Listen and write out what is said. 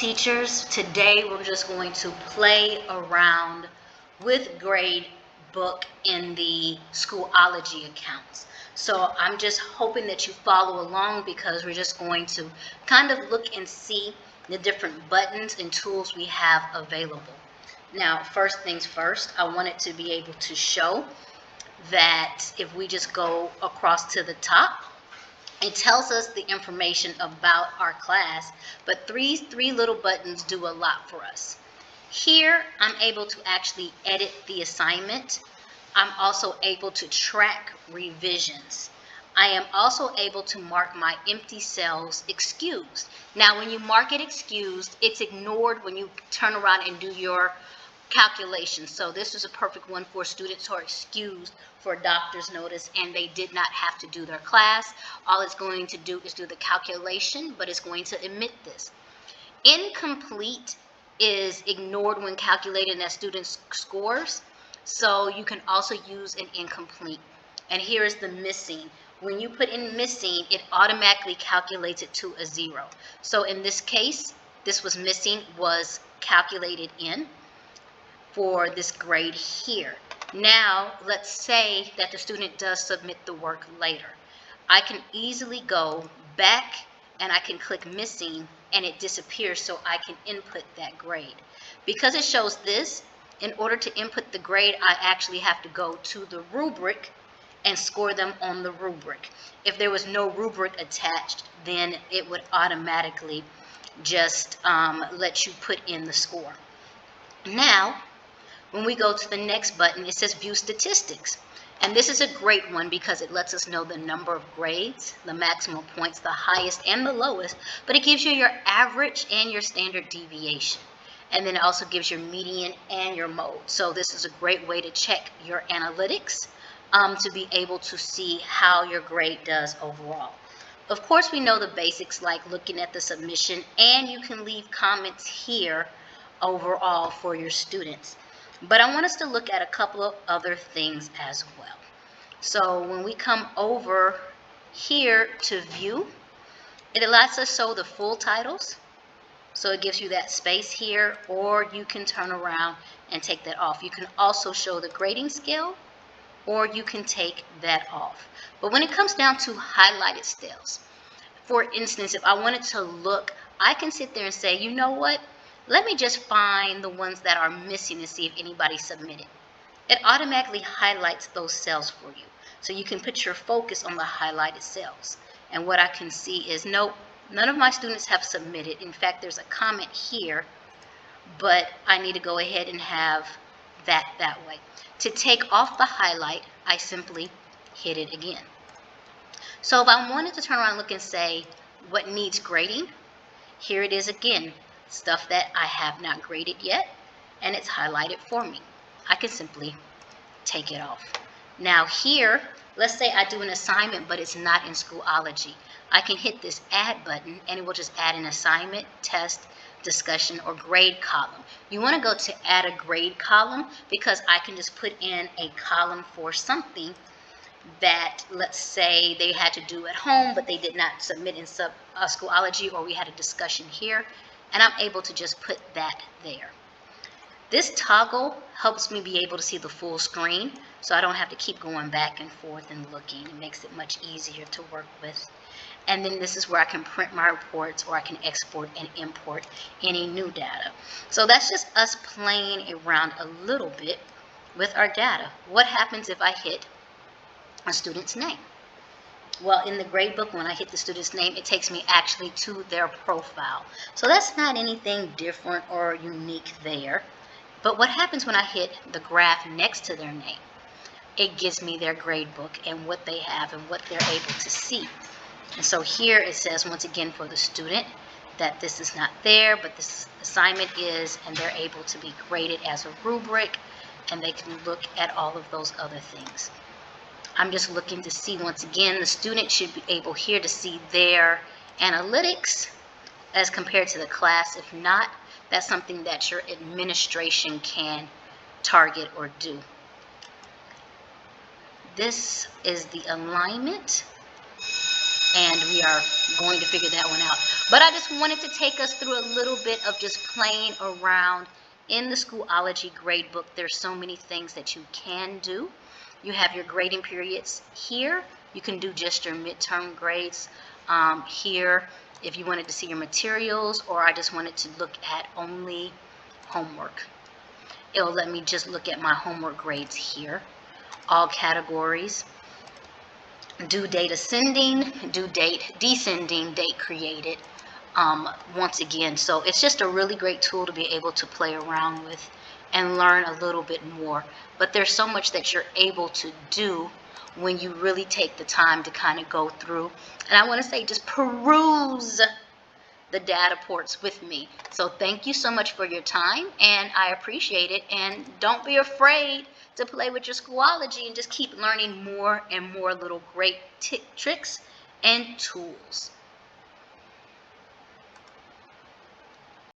teachers. Today we're just going to play around with grade book in the Schoology accounts. So I'm just hoping that you follow along because we're just going to kind of look and see the different buttons and tools we have available. Now, first things first, I wanted to be able to show that if we just go across to the top, it tells us the information about our class, but three little buttons do a lot for us. Here, I'm able to actually edit the assignment. I'm also able to track revisions. I am also able to mark my empty cells excused. Now, when you mark it excused, it's ignored when you turn around and do your calculations. So this is a perfect one for students who are excused for a doctor's notice and they did not have to do their class. All it's going to do is do the calculation, but it's going to omit this. Incomplete is ignored when calculating that student's scores. So you can also use an incomplete. And here is the missing. When you put in missing, it automatically calculates it to a 0. So in this case, this was missing, was calculated in for this grade here. Now, let's say that the student does submit the work later. I can easily go back and I can click missing and it disappears so I can input that grade. Because it shows this, in order to input the grade, I actually have to go to the rubric and score them on the rubric. If there was no rubric attached, then it would automatically just let you put in the score. Now, when we go to the next button, it says View Statistics. And this is a great one because it lets us know the number of grades, the maximum points, the highest and the lowest, but it gives you your average and your standard deviation. And then it also gives your median and your mode. So this is a great way to check your analytics to be able to see how your grade does overall. Of course, we know the basics like looking at the submission, and you can leave comments here overall for your students. But I want us to look at a couple of other things as well. So when we come over here to view, it allows us to show the full titles. So it gives you that space here, or you can turn around and take that off. You can also show the grading scale, or you can take that off. But when it comes down to highlighted cells, for instance, if I wanted to look, I can sit there and say, you know what? Let me just find the ones that are missing and see if anybody submitted. It automatically highlights those cells for you. So you can put your focus on the highlighted cells. And what I can see is, nope, none of my students have submitted. In fact, there's a comment here, but I need to go ahead and have that way. To take off the highlight, I simply hit it again. So if I wanted to turn around and look and say what needs grading, here it is again. Stuff that I have not graded yet, and it's highlighted for me. I can simply take it off. Now here, let's say I do an assignment, but it's not in Schoology. I can hit this add button, and it will just add an assignment, test, discussion, or grade column. You want to go to add a grade column because I can just put in a column for something that, let's say, they had to do at home, but they did not submit in Schoology, or we had a discussion here. And I'm able to just put that there. This toggle helps me be able to see the full screen, so I don't have to keep going back and forth and looking. It makes it much easier to work with. And then this is where I can print my reports, or I can export and import any new data. So that's just us playing around a little bit with our data. What happens if I hit a student's name? Well, in the gradebook, when I hit the student's name, it takes me actually to their profile. So that's not anything different or unique there. But what happens when I hit the graph next to their name? It gives me their gradebook and what they have and what they're able to see. And so here it says, once again, for the student, that this is not there, but this assignment is, and they're able to be graded as a rubric, and they can look at all of those other things. I'm just looking to see, once again, the student should be able here to see their analytics as compared to the class. If not, that's something that your administration can target or do. This is the alignment, and we are going to figure that one out. But I just wanted to take us through a little bit of just playing around in the Schoology Grade Book. There's so many things that you can do. You have your grading periods here. You can do just your midterm grades here if you wanted to see your materials, or I just wanted to look at only homework. It'll let me just look at my homework grades here. All categories. Due date ascending, due date descending, date created. Once again, so it's just a really great tool to be able to play around with and learn a little bit more. But there's so much that you're able to do when you really take the time to kind of go through. And I want to say, just peruse the data ports with me. So thank you so much for your time, and I appreciate it. And don't be afraid to play with your Schoology and just keep learning more and more little great tricks and tools.